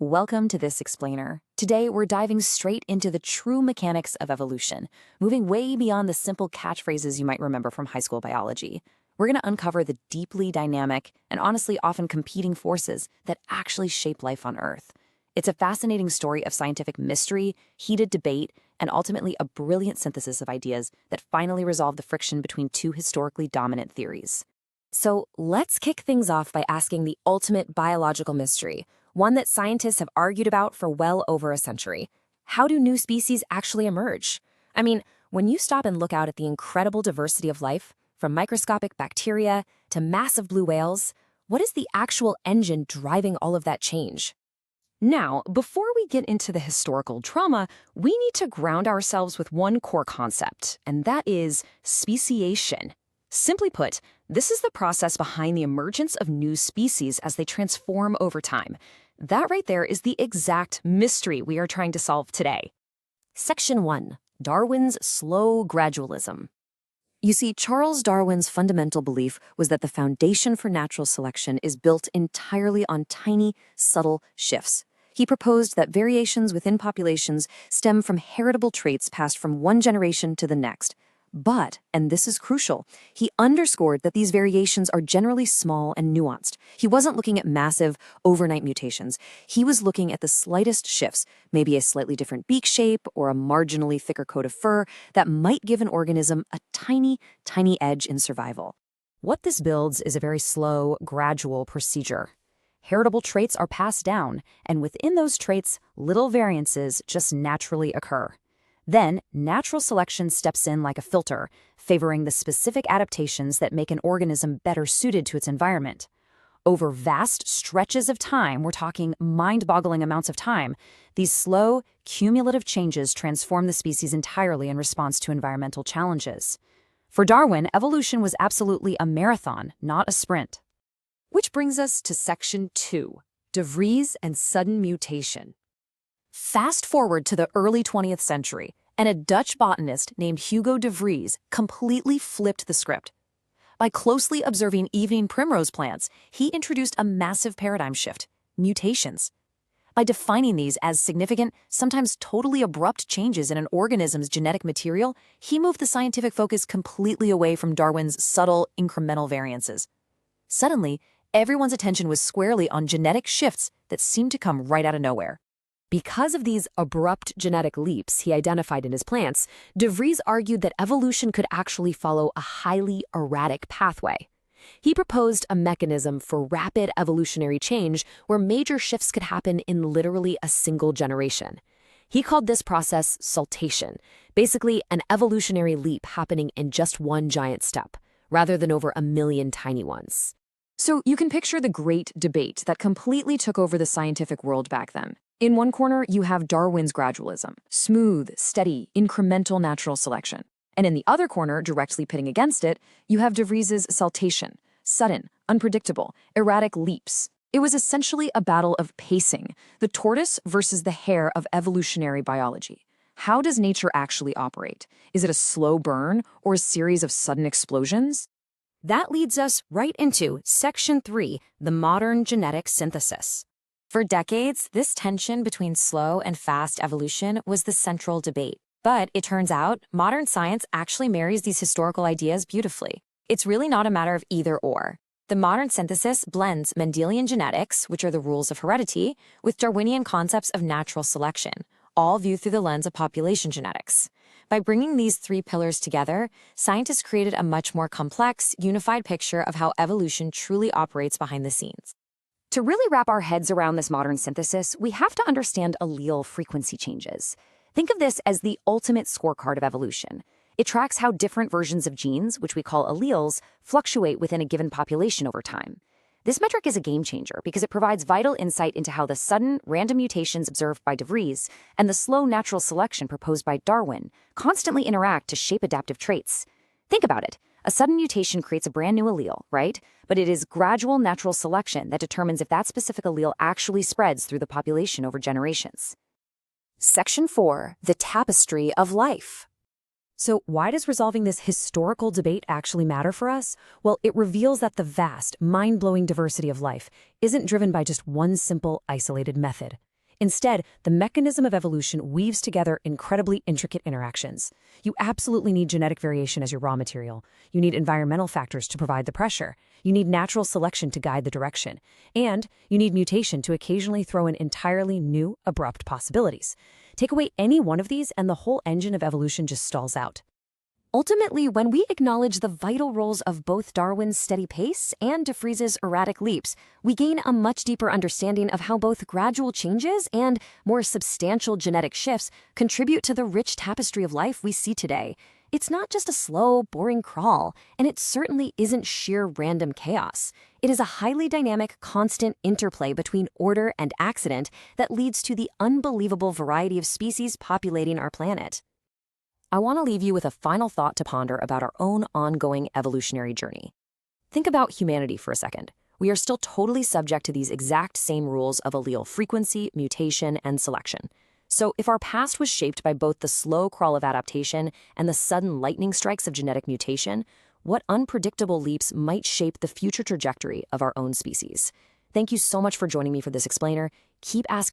Welcome to This Explainer. Today, we're diving straight into the true mechanics of evolution, moving way beyond the simple catchphrases you might remember from high school biology. We're going to uncover the deeply dynamic and honestly often competing forces that actually shape life on Earth. It's a fascinating story of scientific mystery, heated debate, and ultimately a brilliant synthesis of ideas that finally resolve the friction between two historically dominant theories. So let's kick things off by asking the ultimate biological mystery, one that scientists have argued about for well over a century. How do new species actually emerge? I mean, when you stop and look out at the incredible diversity of life, from microscopic bacteria to massive blue whales, what is the actual engine driving all of that change? Now, before we get into the historical trauma, we need to ground ourselves with one core concept, and that is speciation. Simply put, this is the process behind the emergence of new species as they transform over time. That right there is the exact mystery we are trying to solve today. Section 1. Darwin's slow gradualism. You see, Charles Darwin's fundamental belief was that the foundation for natural selection is built entirely on tiny, subtle shifts. He proposed that variations within populations stem from heritable traits passed from one generation to the next. But, and this is crucial, he underscored that these variations are generally small and nuanced. He wasn't looking at massive, overnight mutations. He was looking at the slightest shifts, maybe a slightly different beak shape or a marginally thicker coat of fur that might give an organism a tiny, tiny edge in survival. What this builds is a very slow, gradual procedure. Heritable traits are passed down, and within those traits, little variances just naturally occur. Then, natural selection steps in like a filter, favoring the specific adaptations that make an organism better suited to its environment. Over vast stretches of time, we're talking mind-boggling amounts of time, these slow, cumulative changes transform the species entirely in response to environmental challenges. For Darwin, evolution was absolutely a marathon, not a sprint. Which brings us to Section 2, de Vries and sudden mutation. Fast forward to the early 20th century, and a Dutch botanist named Hugo de Vries completely flipped the script. By closely observing evening primrose plants, he introduced a massive paradigm shift: mutations. By defining these as significant, sometimes totally abrupt changes in an organism's genetic material, he moved the scientific focus completely away from Darwin's subtle, incremental variances. Suddenly, everyone's attention was squarely on genetic shifts that seemed to come right out of nowhere. Because of these abrupt genetic leaps he identified in his plants, de Vries argued that evolution could actually follow a highly erratic pathway. He proposed a mechanism for rapid evolutionary change where major shifts could happen in literally a single generation. He called this process saltation, basically an evolutionary leap happening in just one giant step, rather than over a million tiny ones. So you can picture the great debate that completely took over the scientific world back then. In one corner, you have Darwin's gradualism, smooth, steady, incremental natural selection. And in the other corner, directly pitting against it, you have de Vries's saltation, sudden, unpredictable, erratic leaps. It was essentially a battle of pacing, the tortoise versus the hare of evolutionary biology. How does nature actually operate? Is it a slow burn or a series of sudden explosions? That leads us right into Section 3, the modern genetic synthesis. For decades, this tension between slow and fast evolution was the central debate. But it turns out, modern science actually marries these historical ideas beautifully. It's really not a matter of either or. The modern synthesis blends Mendelian genetics, which are the rules of heredity, with Darwinian concepts of natural selection, all viewed through the lens of population genetics. By bringing these three pillars together, scientists created a much more complex, unified picture of how evolution truly operates behind the scenes. To really wrap our heads around this modern synthesis, we have to understand allele frequency changes. Think of this as the ultimate scorecard of evolution. It tracks how different versions of genes, which we call alleles, fluctuate within a given population over time. This metric is a game changer because it provides vital insight into how the sudden, random mutations observed by de Vries and the slow natural selection proposed by Darwin constantly interact to shape adaptive traits. Think about it. A sudden mutation creates a brand new allele, right? But it is gradual natural selection that determines if that specific allele actually spreads through the population over generations. Section 4, the tapestry of life. So why does resolving this historical debate actually matter for us? Well, it reveals that the vast, mind-blowing diversity of life isn't driven by just one simple, isolated method. Instead, the mechanism of evolution weaves together incredibly intricate interactions. You absolutely need genetic variation as your raw material. You need environmental factors to provide the pressure. You need natural selection to guide the direction. And you need mutation to occasionally throw in entirely new, abrupt possibilities. Take away any one of these and the whole engine of evolution just stalls out. Ultimately, when we acknowledge the vital roles of both Darwin's steady pace and DeFries's erratic leaps, we gain a much deeper understanding of how both gradual changes and more substantial genetic shifts contribute to the rich tapestry of life we see today. It's not just a slow, boring crawl, and it certainly isn't sheer random chaos. It is a highly dynamic, constant interplay between order and accident that leads to the unbelievable variety of species populating our planet. I want to leave you with a final thought to ponder about our own ongoing evolutionary journey. Think about humanity for a second. We are still totally subject to these exact same rules of allele frequency, mutation, and selection. So if our past was shaped by both the slow crawl of adaptation and the sudden lightning strikes of genetic mutation, what unpredictable leaps might shape the future trajectory of our own species? Thank you so much for joining me for this explainer. Keep asking